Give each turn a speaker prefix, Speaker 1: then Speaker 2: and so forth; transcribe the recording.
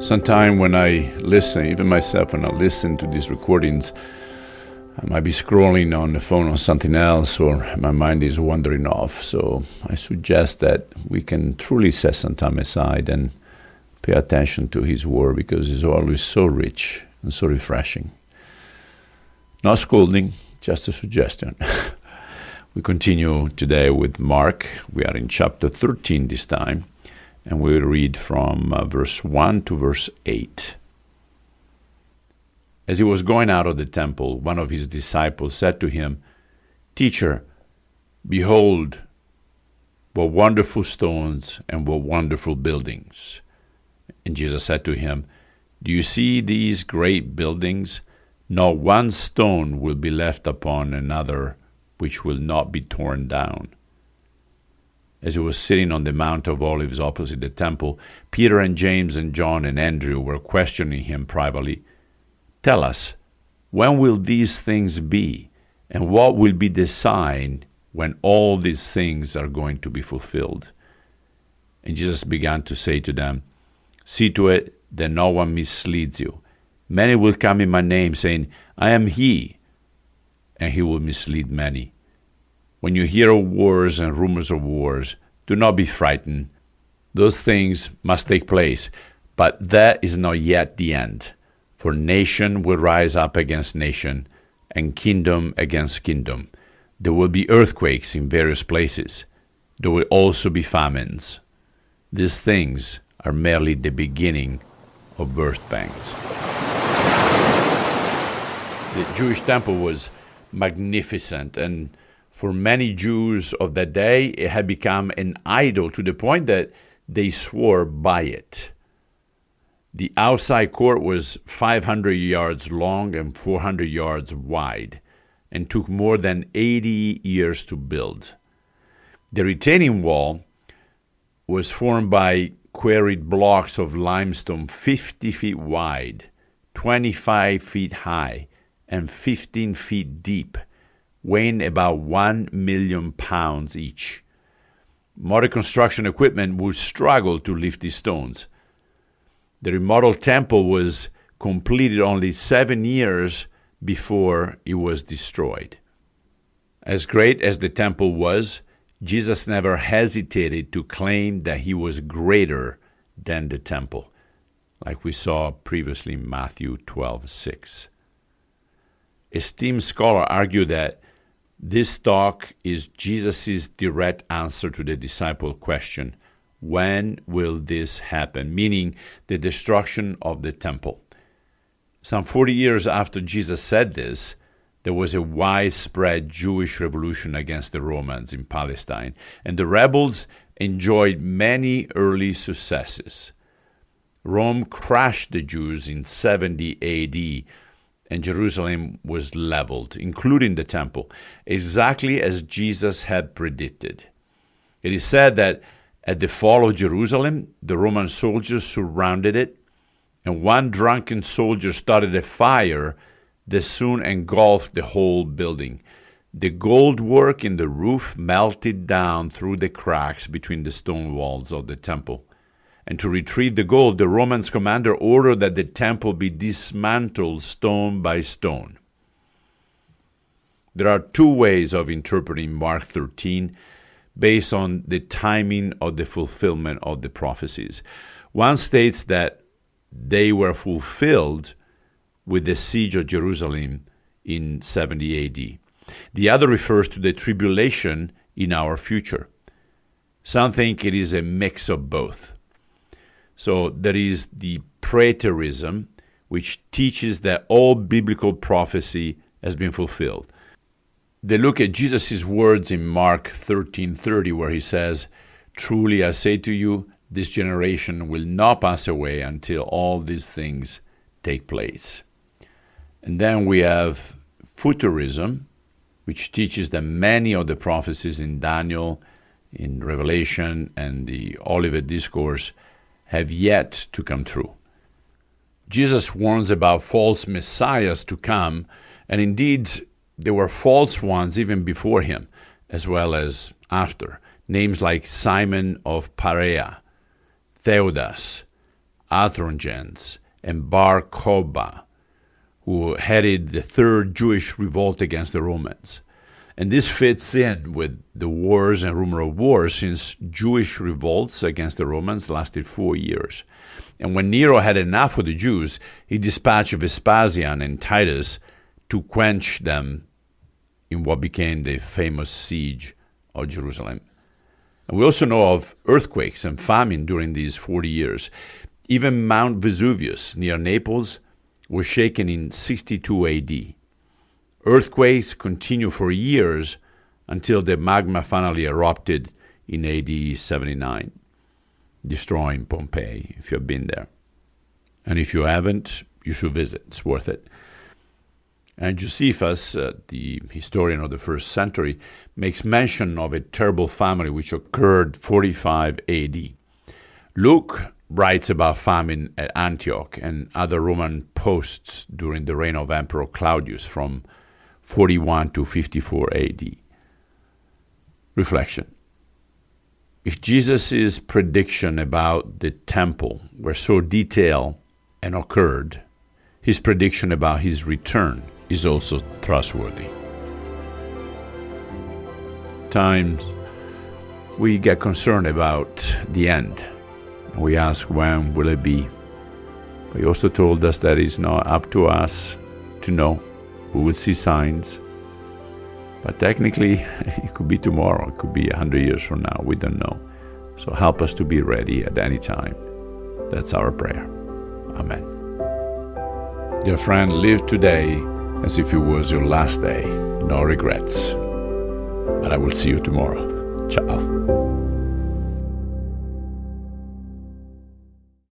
Speaker 1: Sometime when I listen, even myself, when I listen to these recordings, I might be scrolling on the phone on something else, or my mind is wandering off. So I suggest that we can truly set some time aside and pay attention to His Word, because it's always so rich and so refreshing. Not scolding, just a suggestion. We continue today with Mark. We are in chapter 13 this time, and we'll read from verse 1 to verse 8. As he was going out of the temple, one of his disciples said to him, "Teacher, behold, what wonderful stones and what wonderful buildings." And Jesus said to him, "Do you see these great buildings? Not one stone will be left upon another which will not be torn down." As he was sitting on the Mount of Olives opposite the temple, Peter and James and John and Andrew were questioning him privately. "Tell us, when will these things be? And what will be the sign when all these things are going to be fulfilled?" And Jesus began to say to them, "See to it that no one misleads you. Many will come in my name, saying, 'I am he,' and he will mislead many. When you hear of wars and rumors of wars, do not be frightened. Those things must take place, but that is not yet the end. For nation will rise up against nation, and kingdom against kingdom. There will be earthquakes in various places. There will also be famines. These things are merely the beginning of birth pangs." The Jewish temple was magnificent, and for many Jews of that day, it had become an idol to the point that they swore by it. The outside court was 500 yards long and 400 yards wide, and took more than 80 years to build. The retaining wall was formed by quarried blocks of limestone 50 feet wide, 25 feet high, and 15 feet deep, weighing about 1 million pounds each. Modern construction equipment would struggle to lift these stones. The remodeled temple was completed only 7 years before it was destroyed. As great as the temple was, Jesus never hesitated to claim that he was greater than the temple, like we saw previously in Matthew 12:6. Esteemed scholars argue that this talk is Jesus' direct answer to the disciple question, "When will this happen?" Meaning the destruction of the temple. Some 40 years after Jesus said this, there was a widespread Jewish revolution against the Romans in Palestine, and the rebels enjoyed many early successes. Rome crushed the Jews in 70 AD, and Jerusalem was leveled, including the temple, exactly as Jesus had predicted. It is said that at the fall of Jerusalem, the Roman soldiers surrounded it, and one drunken soldier started a fire that soon engulfed the whole building. The gold work in the roof melted down through the cracks between the stone walls of the temple. And to retrieve the gold, the Roman commander ordered that the temple be dismantled stone by stone. There are two ways of interpreting Mark 13 based on the timing of the fulfillment of the prophecies. One states that they were fulfilled with the siege of Jerusalem in 70 AD. The other refers to the tribulation in our future. Some think it is a mix of both. So there is the preterism, which teaches that all biblical prophecy has been fulfilled. They look at Jesus' words in Mark 13:30, where he says, "Truly I say to you, this generation will not pass away until all these things take place." And then we have futurism, which teaches that many of the prophecies in Daniel, in Revelation, and the Olivet Discourse have yet to come true. Jesus warns about false messiahs to come, and indeed there were false ones even before him, as well as after. Names like Simon of Perea, Theudas, Athrongens, and Bar Kokhba, who headed the third Jewish revolt against the Romans. And this fits in with the wars and rumor of wars, since Jewish revolts against the Romans lasted 4 years. And when Nero had enough of the Jews, he dispatched Vespasian and Titus to quench them in what became the famous siege of Jerusalem. And we also know of earthquakes and famine during these 40 years. Even Mount Vesuvius near Naples was shaken in 62 AD. Earthquakes continue for years until the magma finally erupted in AD 79, destroying Pompeii, if you've been there. And if you haven't, you should visit. It's worth it. And Josephus, the historian of the first century, makes mention of a terrible famine which occurred 45 AD. Luke writes about famine at Antioch and other Roman posts during the reign of Emperor Claudius from 41 to 54 AD. Reflection. If Jesus' prediction about the temple were so detailed and occurred, his prediction about his return is also trustworthy. Times we get concerned about the end. We ask, when will it be? But he also told us that it's not up to us to know. We will see signs. But technically, it could be tomorrow. It could be 100 years from now. We don't know. So help us to be ready at any time. That's our prayer. Amen. Dear friend, live today as if it was your last day. No regrets. And I will see you tomorrow. Ciao.